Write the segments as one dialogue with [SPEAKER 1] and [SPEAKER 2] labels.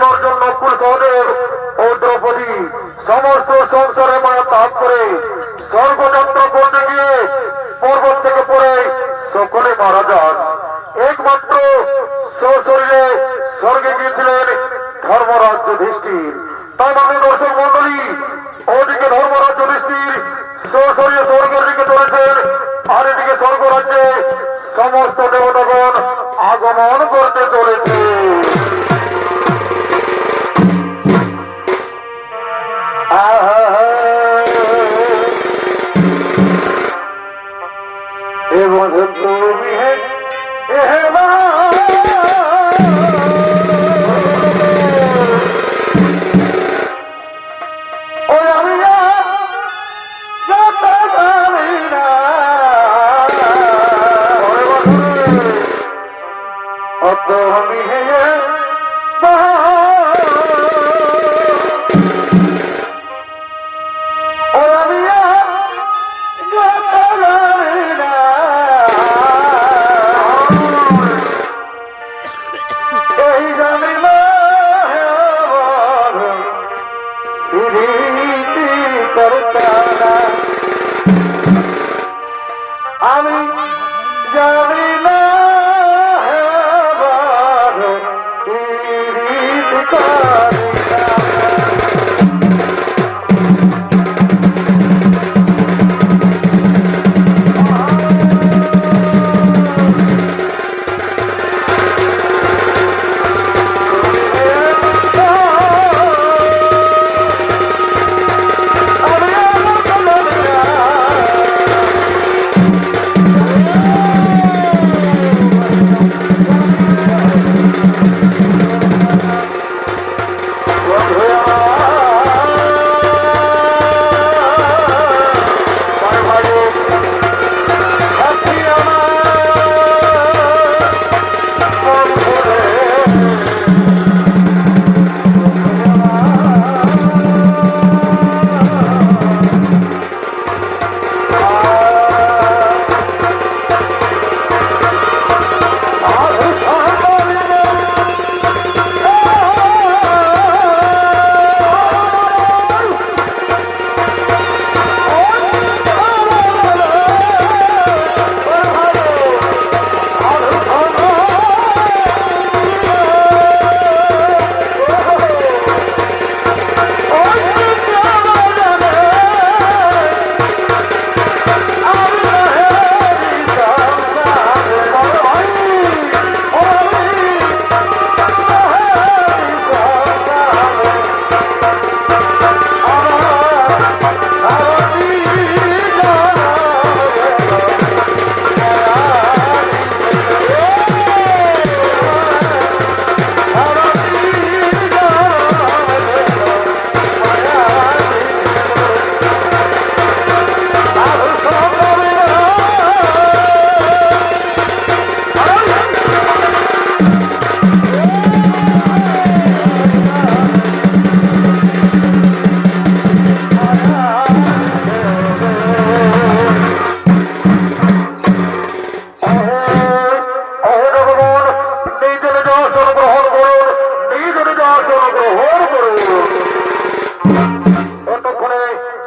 [SPEAKER 1] দেবার জন্য কুল সহদেব ও দ্রৌপদী সমস্ত সংসারে মায়া ত্যাগ করে স্বর্গযাত্রা করতে গিয়ে পর্বত থেকে পড়ে সকলে মারা যান। একমাত্র সশরীরে স্বর্গে গিয়েছিলেন ধর্মরাজ যুধিষ্ঠির। তাই মানে দর্শক মন্ডলী, ওদিকে ধর্মরাজ যুধিষ্ঠির সশরীরে স্বর্গের দিকে চলেছেন, আর এদিকে স্বর্গরাজ্যে সমস্ত দেবতাগণ আগমন করতে চলেছে। এবং তুমি আমি জানি না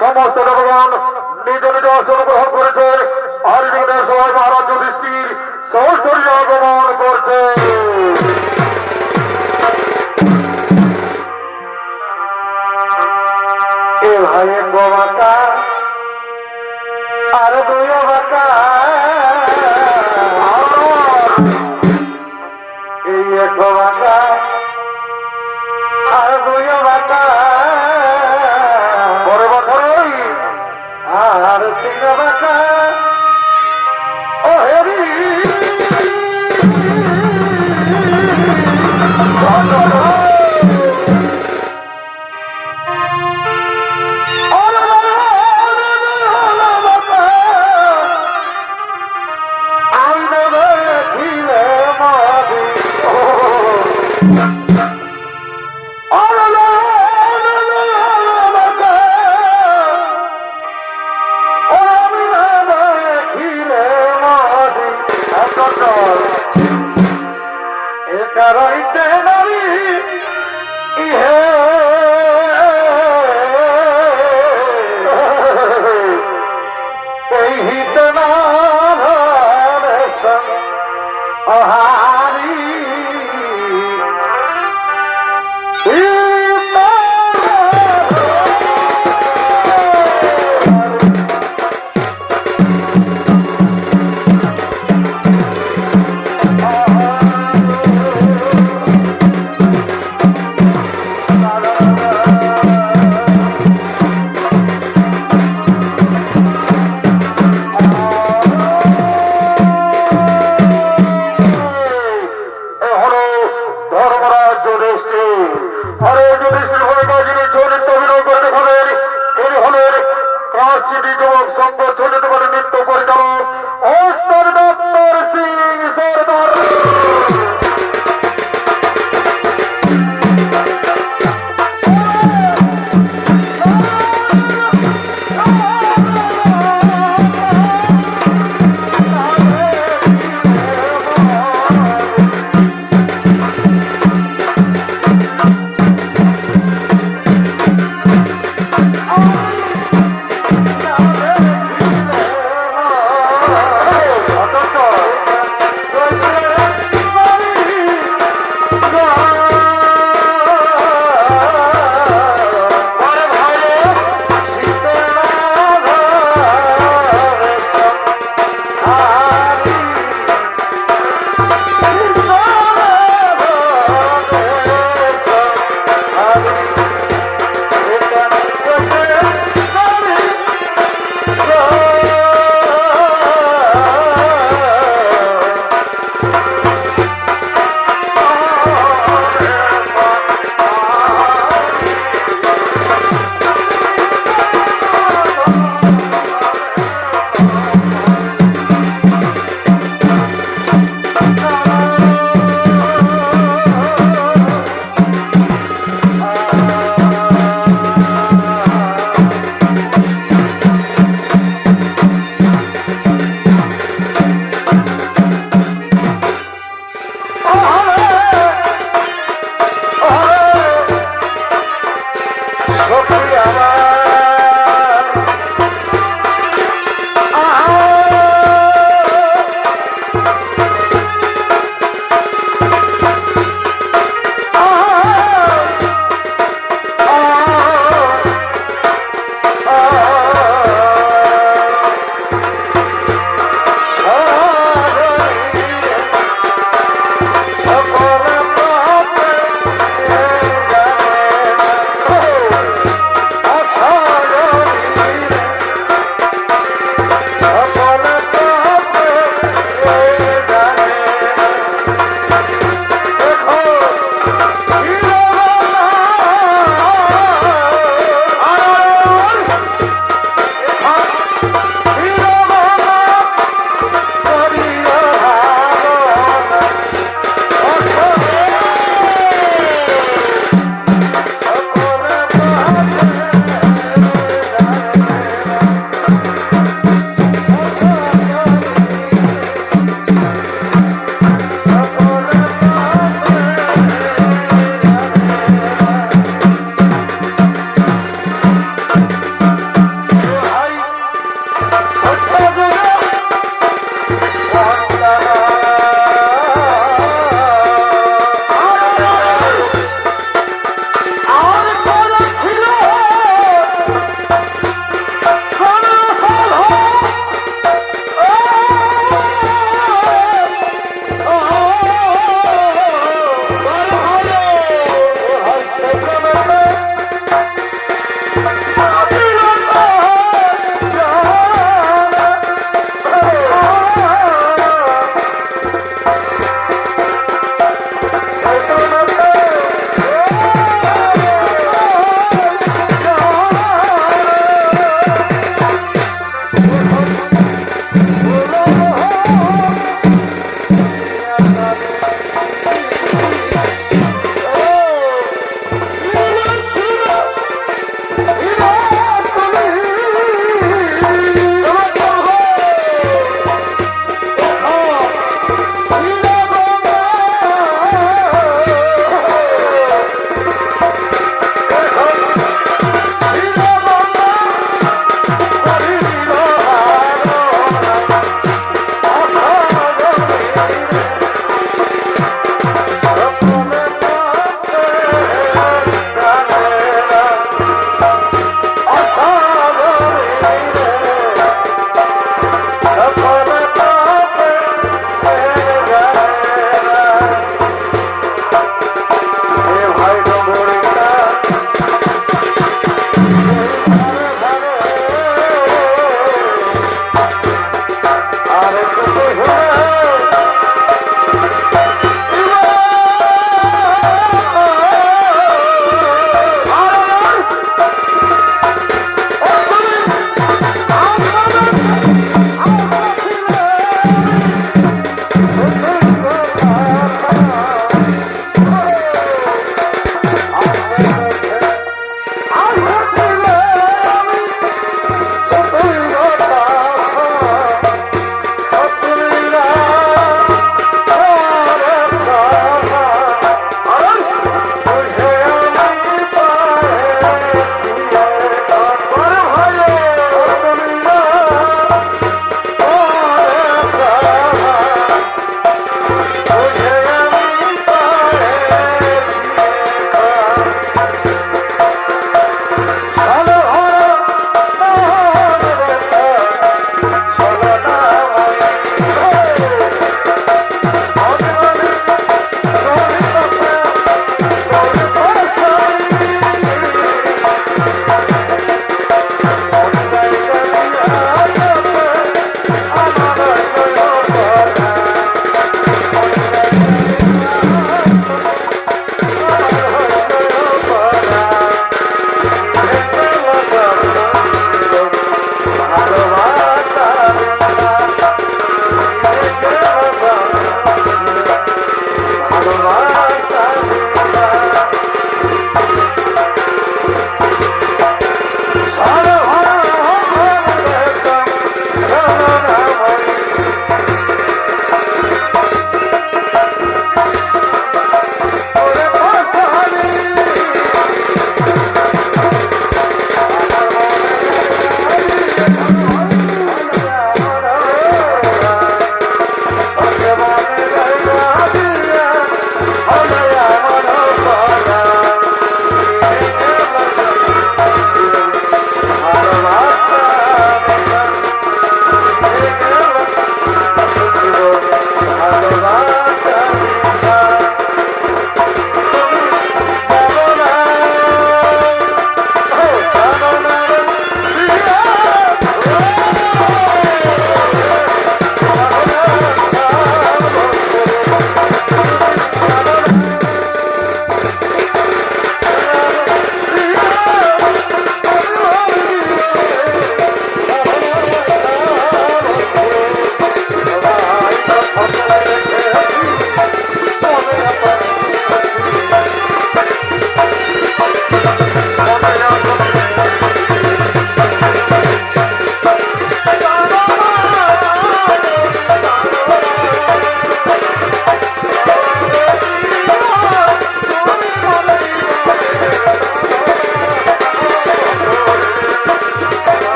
[SPEAKER 1] সমস্ত দেবগণ নিজ নিজ আসন গ্রহণ করেছেন, আর দিনের সবাই মহারাজ যুধিষ্ঠির সশরীরে আগমন করছে। এ ভাই বাঁকা আর দুই বাঁকা এই এক বাঁকা আর দুই বাঁকা আর তিন বাঁকা ও হেরি আরে যুধিষ্ঠির ভূমিকা যিনি চরিত্র অভিনয় করে দেখাবেন তিনি হলেন কাশী যুবক সংঘ চলিত করে নৃত্য পরিচালক অস্তর দত্তর সিং সরদার।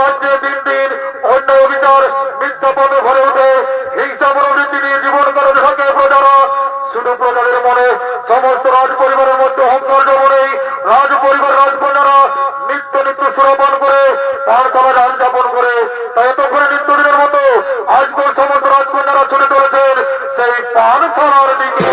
[SPEAKER 1] রাজ্যে দিন দিন অন্য বিচার মিথ্যা পদে ভরে ওঠে হিংসা প্রবৃত্তি যাপন করে তাই এতক্ষণে নিত্যদিনের মতো আজকের সমস্ত রাজকন্যারা ছুটে চলেছেন সেই পানশালার দিকে।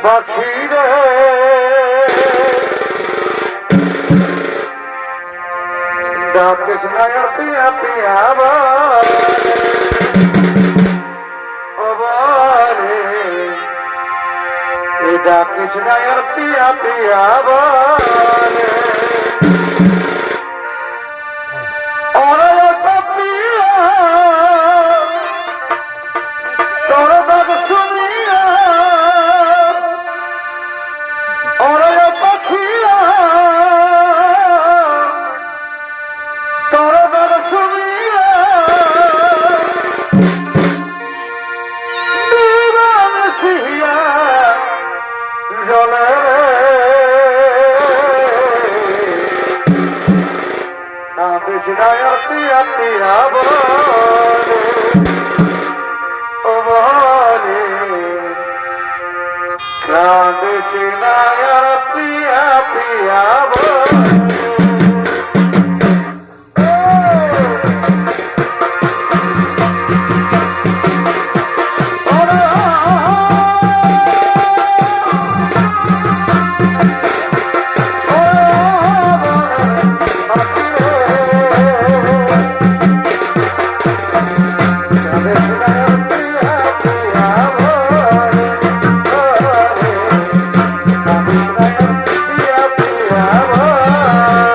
[SPEAKER 1] পাখিরে ডাকিস না পিয়া পিয়া বারে ডাকিস না পিয়া পিয়া বারে পিয়া পিয়া বলে ও বলে কাঁদিস না পিয়া পিয়া বলে Bye.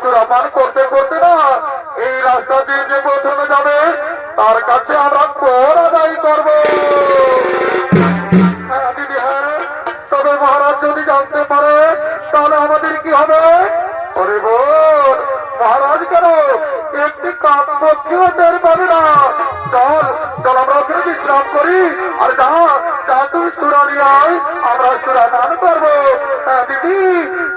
[SPEAKER 1] সুরাপান করতে করতে না এই রাস্তা দিয়ে যে প্রথমে যাবে তার কাছে আমরা কর আদায় করবো। হ্যাঁ দিদি, হ্যাঁ, তবে মহারাজ যদি জানতে পারে তাহলে আমাদের কি হবে? ওরে বোন, মহারাজ কেন একটি কাক পক্ষেও টের পাবে না। চল চল, আমরা ওখানে বিশ্রাম করি। আর যা যা তুই সুরা নিয়ে আয়, আমরা সুরা পান করবো। হ্যাঁ দিদি,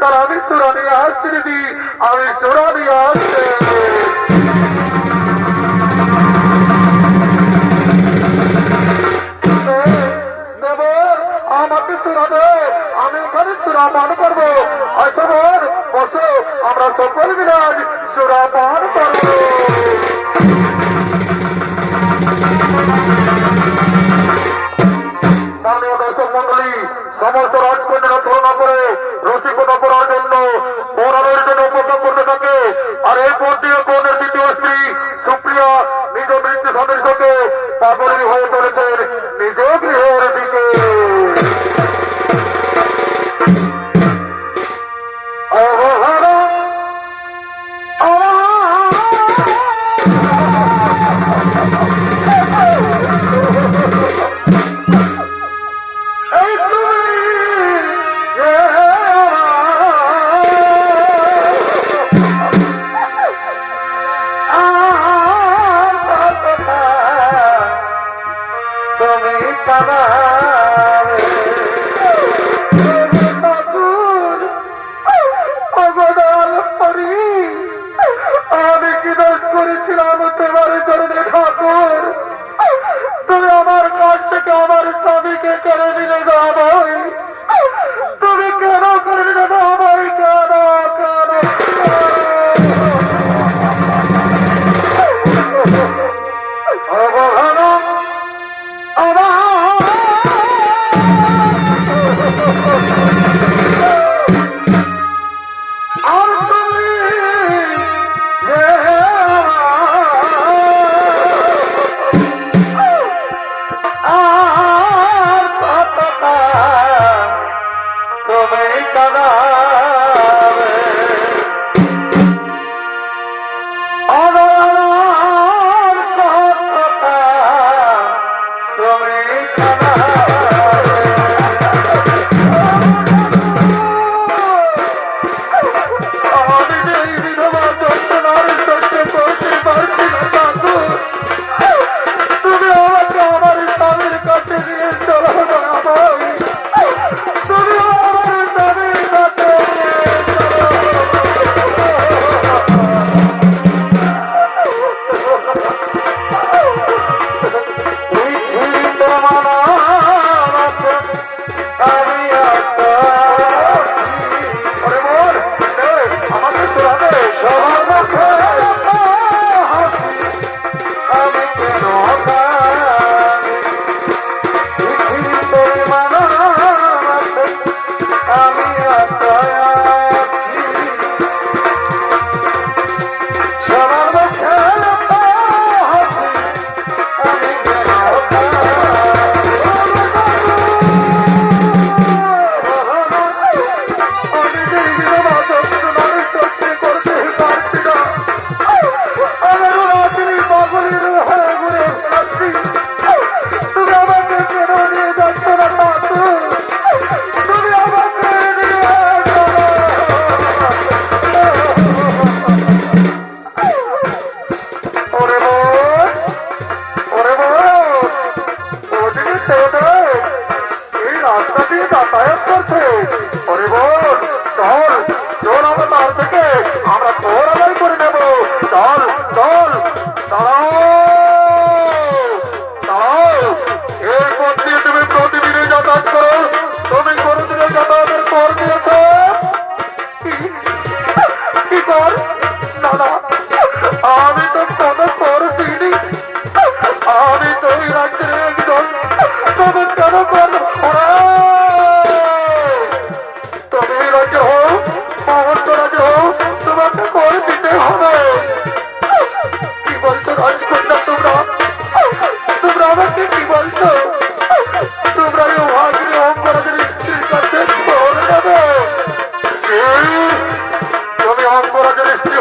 [SPEAKER 1] তার আমি সুরা নিয়ে আসছি দিদি, আমি সুরা নিয়ে আসছি। আমাকে সুরা দে, আমি ওখানে সুরা পান করবো। আসো বোন, বসো, আমরা সকল মিলে আজ সুরা পান করবো। মাননীয় দর্শক মন্ডলী, সমস্ত রাজকন্যারা ছলনা করে রসিকতা করার জন্য পৌরাণের জন্য অপেক্ষা করতে থাকে। আর এই পথ দিয়ে কনের দ্বিতীয় স্ত্রী সুপ্রিয়া নিজ মৃত্যু স্বামীর সঙ্গে পাগলি হয়ে চলেছেন নিজ গৃহের দিকে। আমি কি দোষ করেছিলাম তোমার চরণে ঠাকুর? তুমি আমার কাছ থেকে আমার স্বামীকে কেড়ে দিলে ভাই, তুমি কেন করে দিলে ভাই? কেন কেন তুমি অঙ্গরাজের স্ত্রী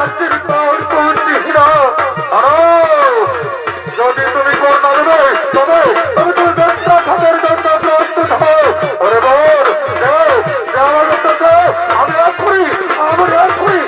[SPEAKER 1] রাজ্যের কোন কুঞ্চিহীনা যদি তুমি কর না দেবে তবে তুমি তুমি যন্ত্রঘাতের জন্য প্রস্তুত হও। ওরে বল আমার কাছে আমি এক করি আমার এক করি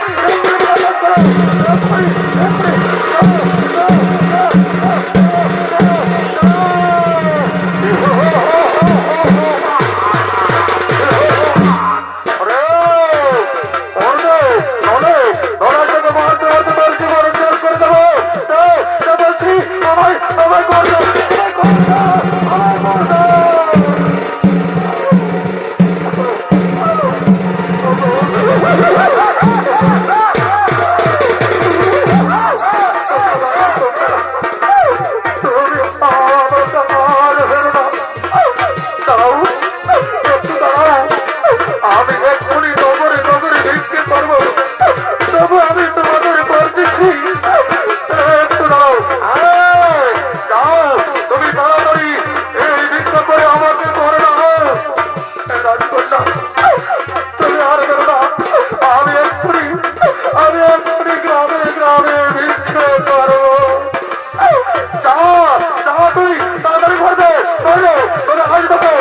[SPEAKER 1] আমি এক্ষুনি নগরে নগরে ভিক্ষে করবো, তবু আমি তোমাদের বলতেছি একটু দাও। যাও তুমি তাড়াতাড়ি এই ভিক্ষা করে আমাকে করে দাও। রাজকন্যা তুমি আর করো না, আমি এক্ষুনি গ্রামে গ্রামে ভিক্ষে করবো। যাও যাও তুই তাড়াতাড়ি করবে তোরে আসবে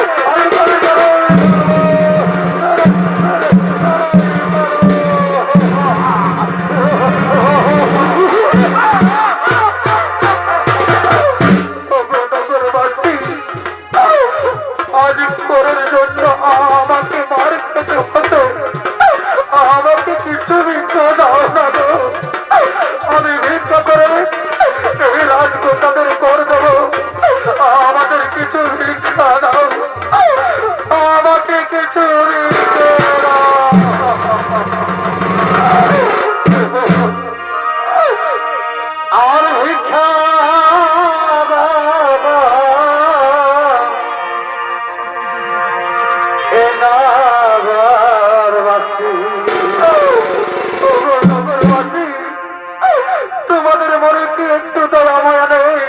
[SPEAKER 1] আজ করার জন্য আমাকে মার খেতে হতো, আমাকে কিছু ভিক্ষা দাও না গো। আমি ভিক্ষা করে এই রাজকন্যাদের কর দেবো, আমাদের কিছু ভিক্ষা দাও, আমাকে কিছু ভিক্ষা দাও। আর ভিক্ষা তোমাদের মনে কি একটু দয়া মায়া নেই?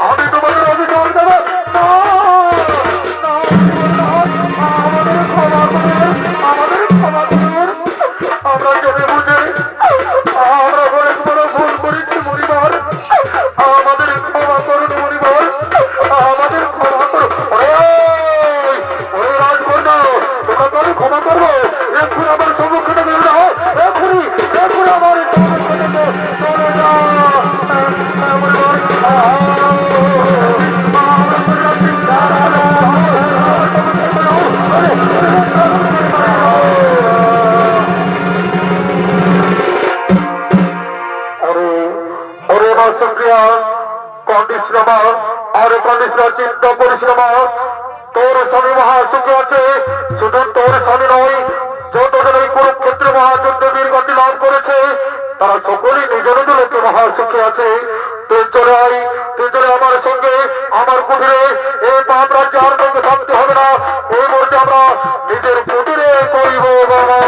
[SPEAKER 1] আমি তোমাদের অধিকার দেব না। তোর স্বামী মহাসুখে আছে, শুধু তোর স্বামী নয়, যতজন এই কুরুক্ষেত্রে মহাযুদ্ধে বীর গতি লাভ করেছে তারা সকলেই নিজ নিজ লোকে মহাসুখে আছে। তুই চলে আয়, তুই চলে আমার সঙ্গে আমার কুটিরে। এই পাপ রাজ্যে আর তোকে থাকতে হবে না, এই মুহূর্তে আমরা নিজের কুটিরে করিব বাবা।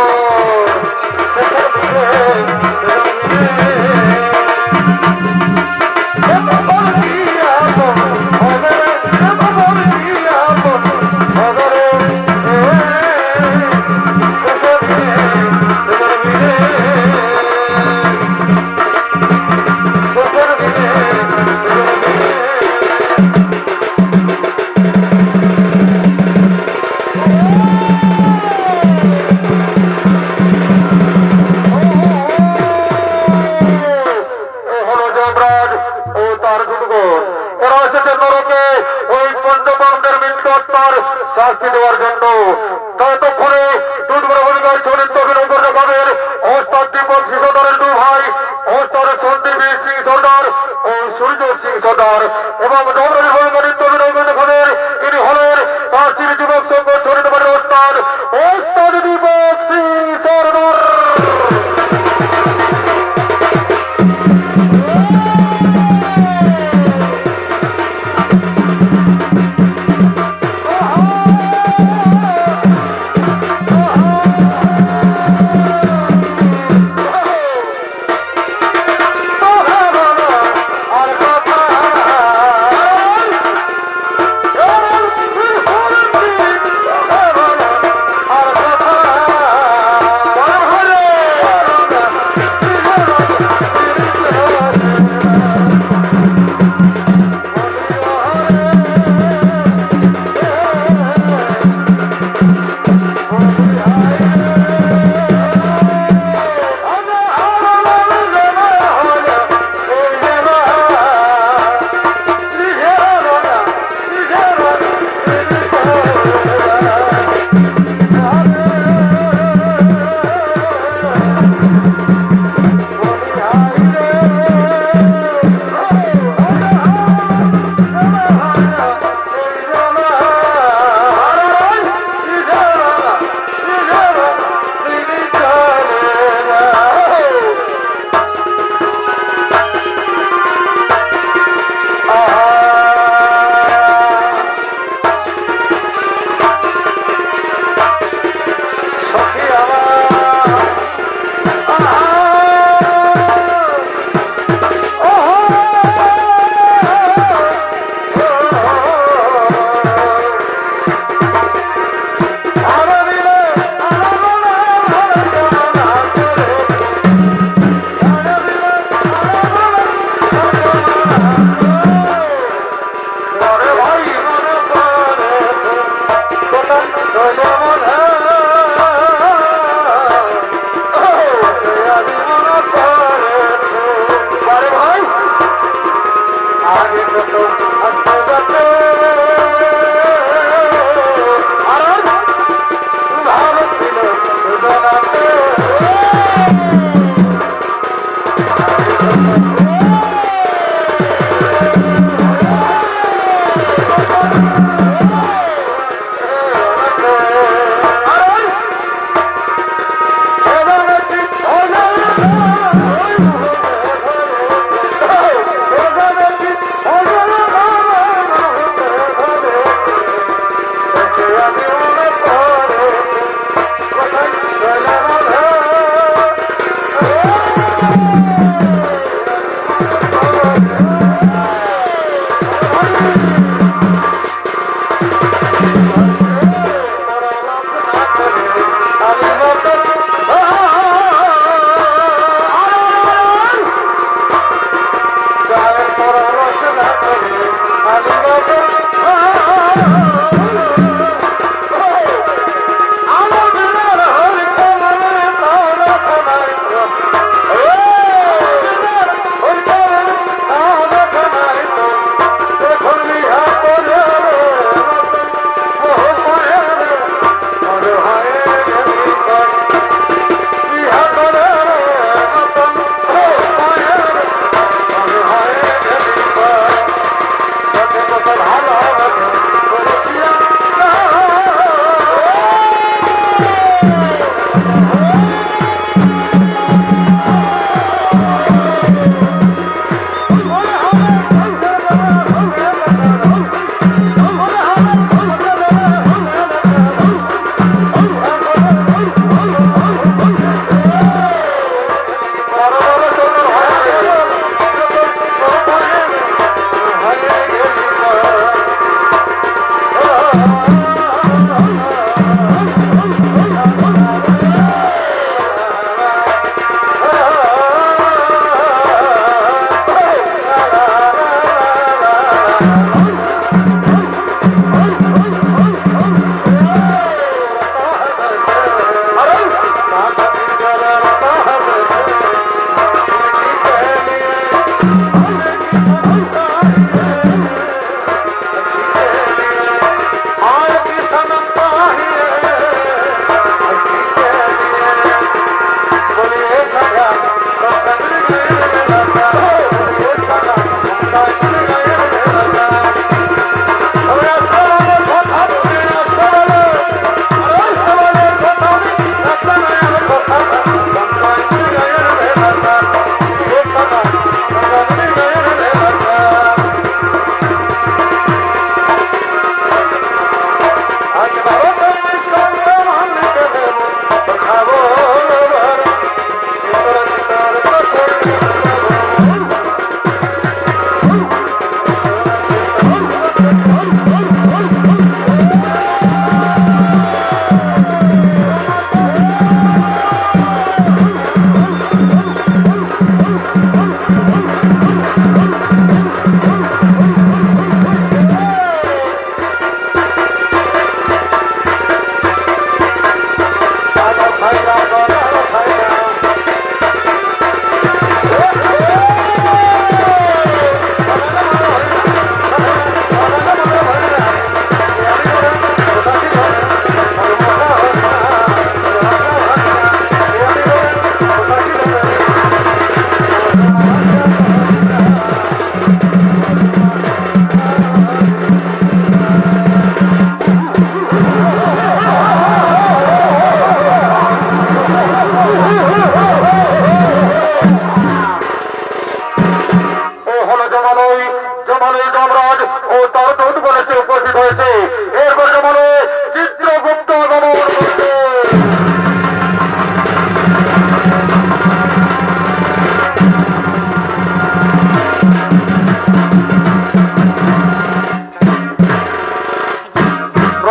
[SPEAKER 1] শাস্তি দেওয়ার জন্য ততক্ষণে দুধবরগায় চরিত্র অভিনয় করে দেখাবেন ওস্তাদ দীপক সিং সর্দারের দু ভাই, ওস্তাদ সন্দীপ সিং সর্দার ও সূর্য সিং সর্দার, এবং নৃত্য অভিনয় করে দেখাবেন তিনি হলেন কাশীর যুবক সংঘ চরিত্র ওস্তাদ ওস্তাদ দীপক সিং সর্দার।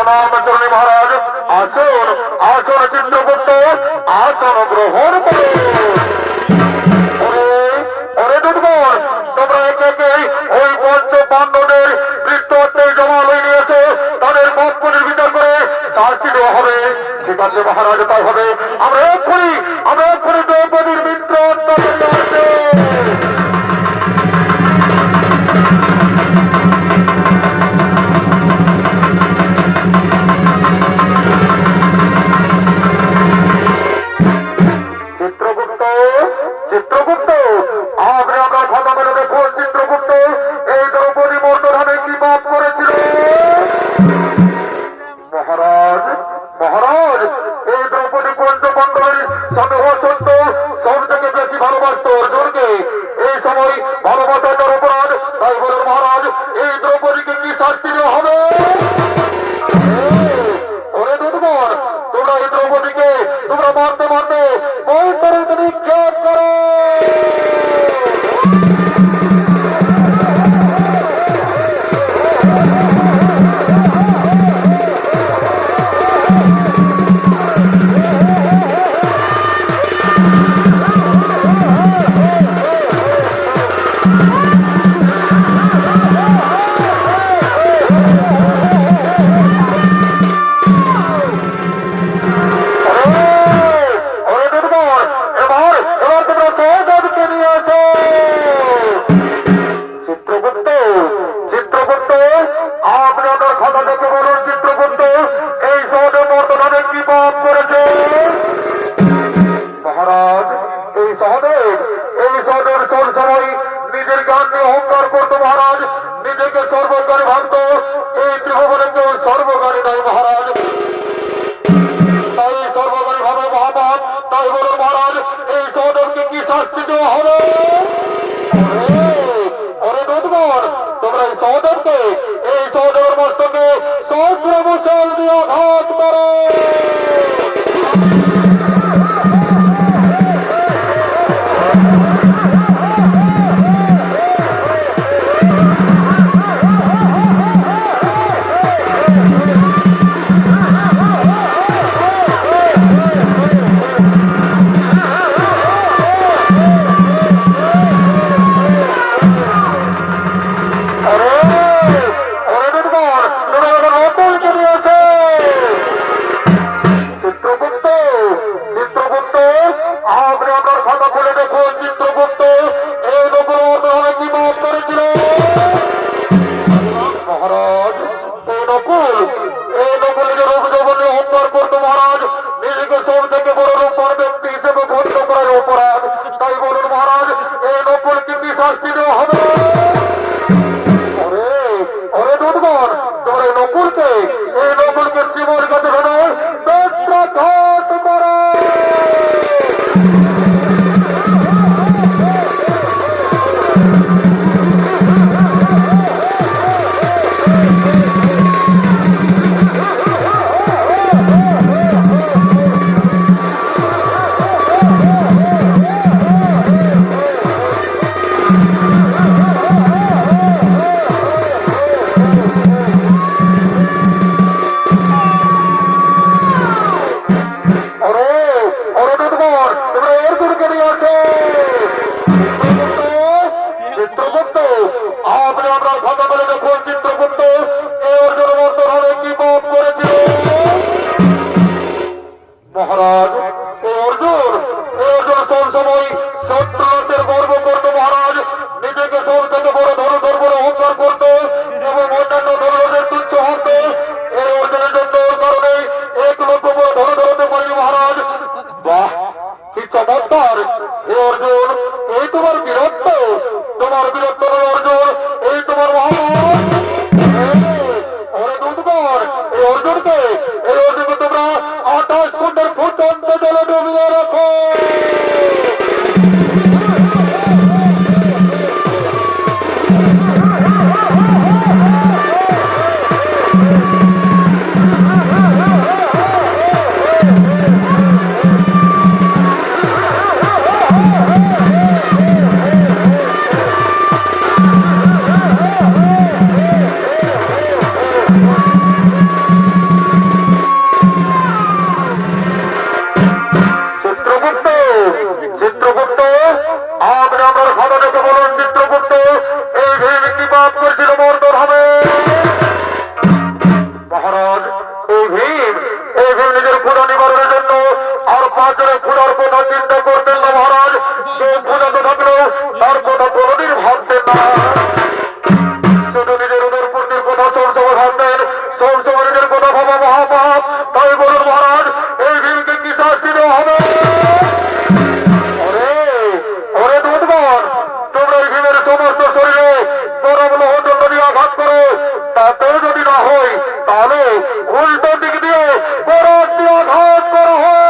[SPEAKER 1] প্রণাম চরণী মহারাজ। আসুন আসুন চিত্রগুপ্ত, আসন গ্রহণ করুন। তোমরা একে একে ওই পঞ্চ পাণ্ডবের মৃত্যুতে জমা লই নিয়েছে, তাদের পাপপুণ্যের বিচার করে শাস্তি দেওয়া হবে। ঠিক আছে মহারাজ, তাই হবে। আমরা এক্ষুনি দ্রৌপদীর মিত্র চিত্রগুপ্ত চিত্রগুপ্ত আপনি আপনার কথা বলে দেখুন। চিত্রগুপ্ত এই দ্রৌপদী মর্দধানে কি পাপ করেছিল? মহারাজ মহারাজ, এই দ্রৌপদী পঞ্চপাণ্ডবের সাথে হওয়া সত্ত্বেও সব থেকে বেশি ভালোবাসত অর্জুনকে। এই সময় ভালোবাসা তার অপরাধ, তাই বলুন মহারাজ এই দ্রৌপদীকে কি শাস্তি দেওয়া হবে? ওরে দুর্বল, তোমরা এই দ্রৌপদীকে তোমরা মারতে মারতে বই করে নিক্ষেপ করো। নিজের জ্ঞান নিয়ে অহংকার করতো মহারাজ, নিজেকে সর্বজ্ঞানী ভাবত। এই ত্রিভুবনে কেউ সর্বজ্ঞানী নয় মহারাজ, তাই সর্বজ্ঞানী ভাবে মহাপাপ। তাই বলুন মহারাজ এই সহদেবকে কি শাস্তি দেওয়া হবে? ওরে দুর্বল, তোমরা এই সহদেবের মস্তকে সহস্র মুসল দিয়ে আঘাত করো। নিজের ক্ষুধা নিবারণের জন্য আর 5 জনের ক্ষুধার কথা চিন্তা করতেন না মহারাজ। কেউ ক্ষুধাতে থাকলেও তার কথা কোনদিন ভাবতেন না, শুধু নিজের উদর পূর্তির কথা সবসময় ভাবতেন। সবসময় নিজের কথা ভাবা মহাপাপ। তাই বলুন মহারাজ, এই ভীমকে কি শাস্তি দেওয়া হবে? ওরে দুধগণ, তোমরা এই ভীমের সমস্ত শরীরে গরম লোহদণ্ড দিয়ে আঘাত করো। তাতেও যদি না হয় তাহলে উল্টো দিক দিয়ে গরম দিয়ে আঘাত করা হয়।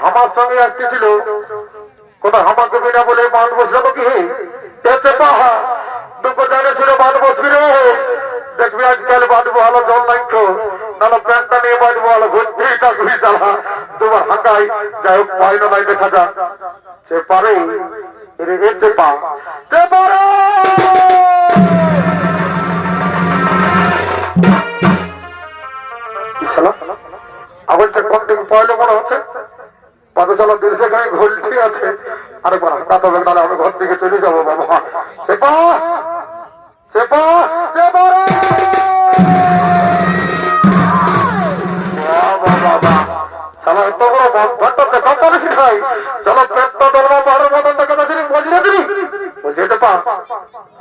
[SPEAKER 1] আমার সঙ্গে আসতেছিল কোথা আমাকে বিনা বলে বাঁধ বসলাম কি দুটো জানেছিল বাঁধ বসবি রে। দেখবি আজকাল বাঁধবো ভালো জল নাই তো, নাহলে প্যান্টটা নিয়ে বাঁধবো ভালো ঘুরবি থাকবি চালা তোমার হাঁকাই। যাই হোক পাইল নাই, দেখা যাক সে পারে চেপা চেপারে আবার কোন দিকে পাইলে মনে হচ্ছে পাদশালা দিলসে গায়ে ঘোলটি আছে। আরেকবার হাঁটা তবে নাহলে আমি ঘর দিকে চলে যাবো বাবা। চেপা চেপা চেপা রে সালা এত বড় ঘরটা দেখা পারিস ভাই। চলো পেটটা দলবা পাহাড়ের মতন দেখা যাচ্ছে বজরে দিলি বলছে চেপা।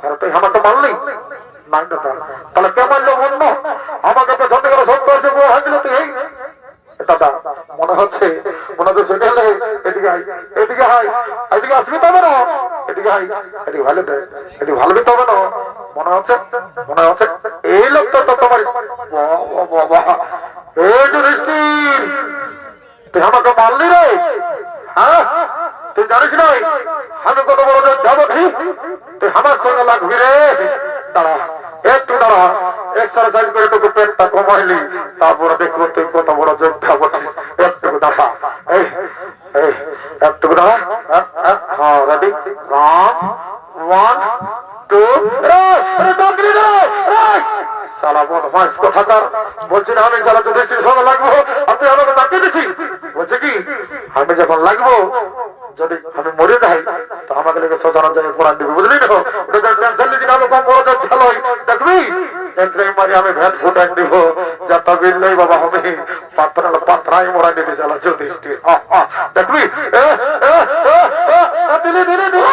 [SPEAKER 1] আর তুই আমার তো মানলি নাই না, তাহলে কে মানলো বন্য? আমাকে তো ঝন্ডে করে সত্য আছে হাঁটলো তুই। এই দাদা মনে হচ্ছে সেটা এদিকে এদিকে হাই এদিকে আসবি তবে না, এদিকে হাই এদিকে ভালো এদিকে ভালো দিতে হবে না। মনে হচ্ছে এই লোকটা তো তোমার বাবা। এই যুধিষ্ঠির, তুই আমাকে মারলি রে? হ্যাঁ তুই জানিস নাই আমি কত বড় যাবো? ঠিক তুই আমার সঙ্গে লাগবি রে। দাঁড়া একটু দাঁড়া, এক্সারসাইজ করে তোকে পেটটা কমাইলি, তারপরে দেখবো তুই কত বড় যোদ্ধা বলছিস। একটু দাঁড়া, এই একটু দাঁড়া। হ্যাঁ রেডি, 1 2 সালা বদমাস কোথাকার। বলছি না আমি সালা যুধিষ্ঠির সঙ্গে লাগবো, আপনি আমাকে তাকিয়ে দিচ্ছি। বলছে কি আমি যখন লাগবো যদি আমি মরে যাই তো আমাকে লেগে শ্মশানের জন্য কোরআন দিবি, বুঝলি তো? টেনশন নিচ্ছি না, কম বড় খেলো দেখবি মারি আমি ভেদ ফুটাই দিব। যাতা বিললেই বাবা হবে পাত্রাই মোড়া দিবি চালা যুধিষ্ঠির। দেখবি দিলি দিলি দিলি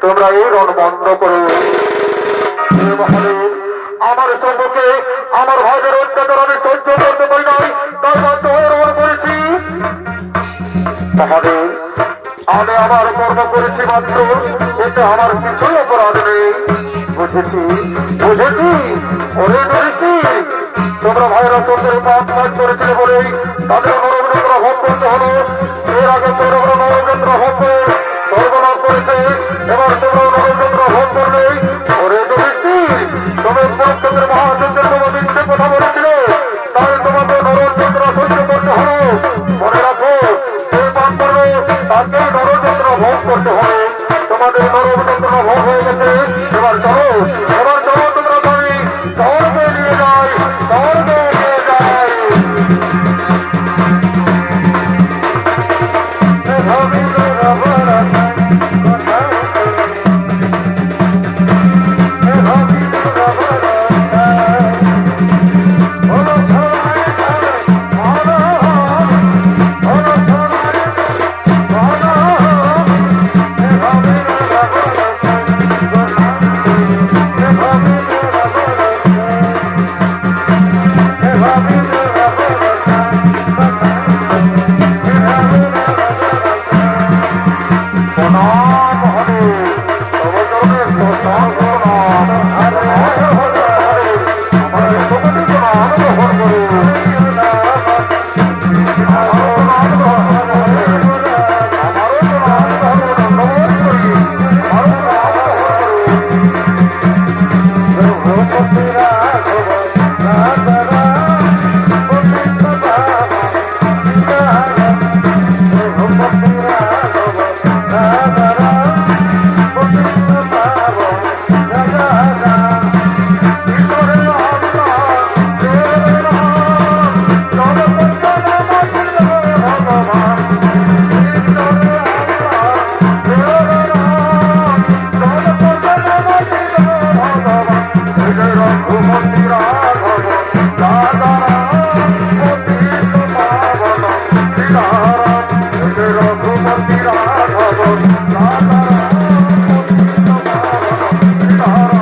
[SPEAKER 1] তোমরা এই রণ বন্ধ করো। আমার সম্পর্কে আমার ভাইদের অত্যাচার আমি সহ্য করতে পারি নাই, তাই বাধ্য হয়ে রণ করেছি। তাহলে আমি আমার কর্ম করেছি মাত্র, এতে আমার কিছুই অপরাধ নেই। বুঝেছি বুঝেছি। ওরে ধরেছি তোমরা ভাইরা চন্দ্রের পাপ কাজ করেছিলে বলেই তাদের নরকেন্দ্র ভোগ করতে হলো। এর আগে তোমরা নরকেন্দ্র ভোগ করে সর্বনাশ করেছে, এবার তোমরা নরকেন্দ্র ভোগ করলে। ওরে ধরেছি তুমি পুরুষেন্দ্রের মহাচন্দ্রের তোমার মিথ্যে কথা বলেছিলে, তাই তোমাকে নরকেন্দ্র সহ্য করতে হলো। মনে রাখো যে পাপ করবে তাকেই নরকেন্দ্র ভোগ করতে হবে। তোমাদের নরকেন্দ্র ভোগ হয়ে গেছে, এবার চলো তোমরা স্বামী শহরকে নিয়ে যাও। রঘুপতি রাঘব রাজারাম পতিত পাবন শ্রীরাম রঘুপতি রাঘব রাজারাম পতিত পাবন শ্রীরাম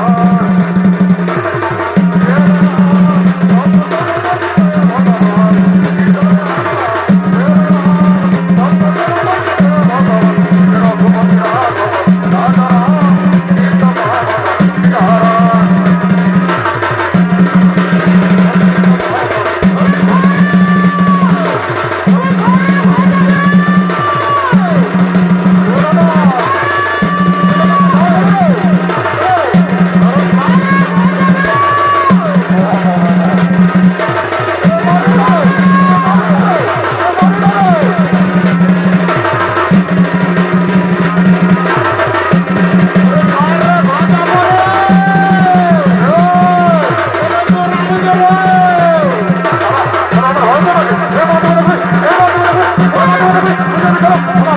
[SPEAKER 1] Come on!